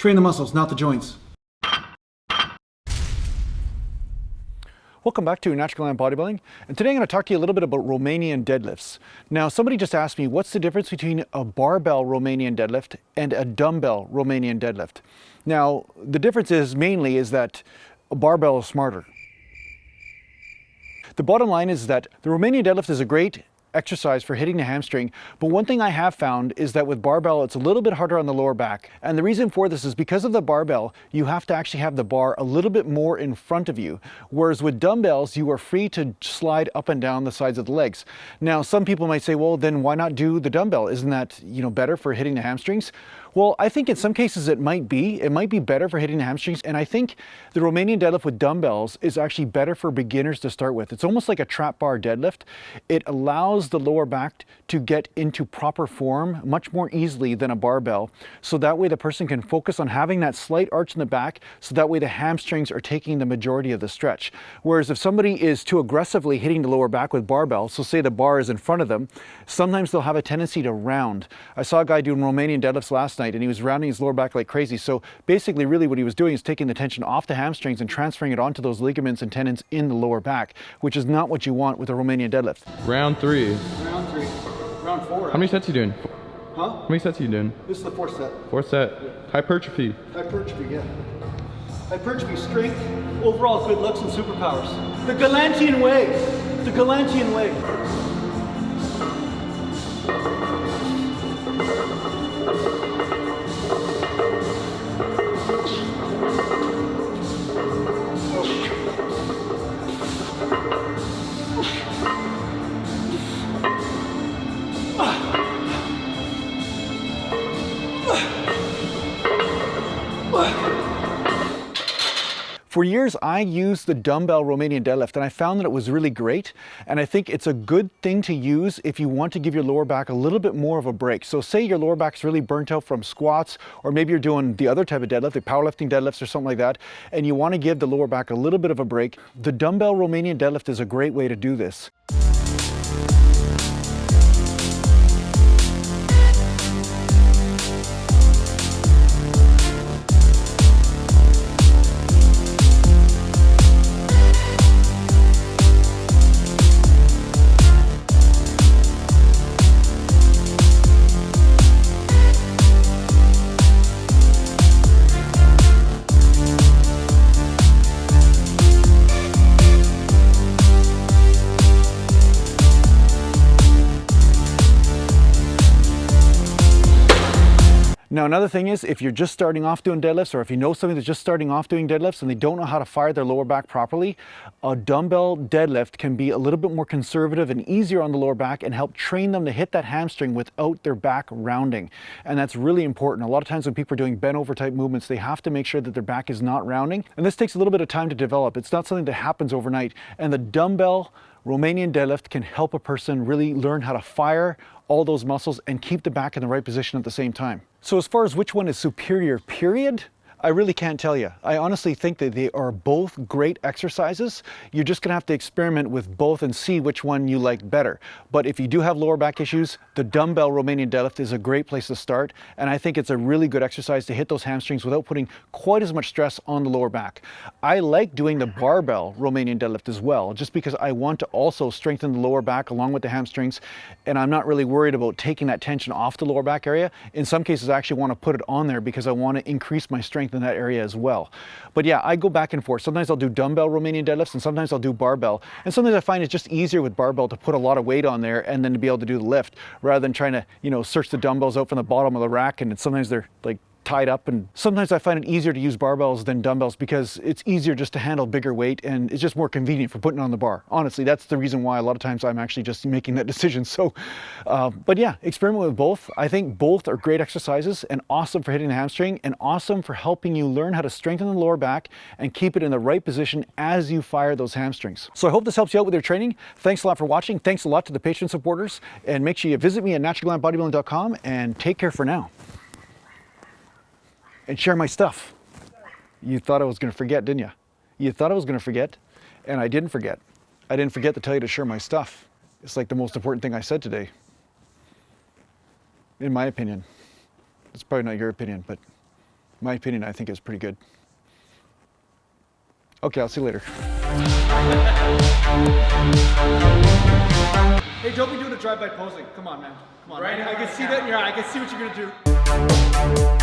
Train the muscles, not the joints. Welcome back to Natural Gallant Bodybuilding, and today I'm going to talk to you a little bit about Romanian deadlifts. Now, somebody just asked me, what's the difference between a barbell Romanian deadlift and a dumbbell Romanian deadlift? Now, the difference is mainly that a barbell is smarter. The bottom line is that the Romanian deadlift is a great exercise for hitting the hamstring, but one thing I have found is that with barbell it's a little bit harder on the lower back, and the reason for this is because of the barbell you have to actually have the bar a little bit more in front of you, whereas with dumbbells you are free to slide up and down the sides of the legs. Now some people might say, well then why not do the dumbbell? Isn't that, better for hitting the hamstrings? Well, I think in some cases it might be better for hitting the hamstrings, and I think the Romanian deadlift with dumbbells is actually better for beginners to start with. It's almost like a trap bar deadlift. It allows the lower back to get into proper form much more easily than a barbell, so that way the person can focus on having that slight arch in the back, so that way the hamstrings are taking the majority of the stretch. Whereas if somebody is too aggressively hitting the lower back with barbell, so say the bar is in front of them, sometimes they'll have a tendency to round. I saw a guy doing Romanian deadlifts last night and he was rounding his lower back like crazy. So basically really what he was doing is taking the tension off the hamstrings and transferring it onto those ligaments and tendons in the lower back, which is not what you want with a Romanian deadlift. Round 3. Round 3. Round 4. How many sets are you doing? Huh? How many sets are you doing? This is the 4th set. 4th set. Yeah. Hypertrophy. Hypertrophy, yeah. Hypertrophy, strength, overall good looks and superpowers. The Gallantian way. The Gallantian way. For years, I used the dumbbell Romanian deadlift and I found that it was really great. And I think it's a good thing to use if you want to give your lower back a little bit more of a break. So say your lower back's really burnt out from squats, or maybe you're doing the other type of deadlift, the powerlifting deadlifts or something like that, and you want to give the lower back a little bit of a break. The dumbbell Romanian deadlift is a great way to do this. Now another thing is, if you're just starting off doing deadlifts, or if you know somebody that's just starting off doing deadlifts and they don't know how to fire their lower back properly, a dumbbell deadlift can be a little bit more conservative and easier on the lower back and help train them to hit that hamstring without their back rounding. And that's really important. A lot of times when people are doing bent over type movements, they have to make sure that their back is not rounding. And this takes a little bit of time to develop. It's not something that happens overnight. And the dumbbell Romanian deadlift can help a person really learn how to fire all those muscles and keep the back in the right position at the same time. So as far as which one is superior, period, I really can't tell you. I honestly think that they are both great exercises. You're just gonna have to experiment with both and see which one you like better. But if you do have lower back issues, the dumbbell Romanian deadlift is a great place to start. And I think it's a really good exercise to hit those hamstrings without putting quite as much stress on the lower back. I like doing the barbell Romanian deadlift as well, just because I want to also strengthen the lower back along with the hamstrings. And I'm not really worried about taking that tension off the lower back area. In some cases, I actually want to put it on there because I want to increase my strength in that area as well. But yeah, I go back and forth. Sometimes I'll do dumbbell Romanian deadlifts and sometimes I'll do barbell. And sometimes I find it's just easier with barbell to put a lot of weight on there and then to be able to do the lift rather than trying to, search the dumbbells out from the bottom of the rack, and sometimes they're like tied up. And sometimes I find it easier to use barbells than dumbbells because it's easier just to handle bigger weight and it's just more convenient for putting on the bar. Honestly, that's the reason why a lot of times I'm actually just making that decision. So, but yeah, experiment with both. I think both are great exercises and awesome for hitting the hamstring and awesome for helping you learn how to strengthen the lower back and keep it in the right position as you fire those hamstrings. So I hope this helps you out with your training. Thanks a lot for watching. Thanks a lot to the Patreon supporters, and make sure you visit me at naturalgallantbodybuilding.com, and take care for now. And share my stuff. You thought I was going to forget, didn't you? You thought I was going to forget, and I didn't forget. I didn't forget to tell you to share my stuff. It's like the most important thing I said today. In my opinion. It's probably not your opinion, but My opinion, I think is pretty good. Okay, I'll see you later. Hey, don't be doing a drive-by posing. Come on, man. Come on. Right? I can see that in your eye. I can see what you're gonna do.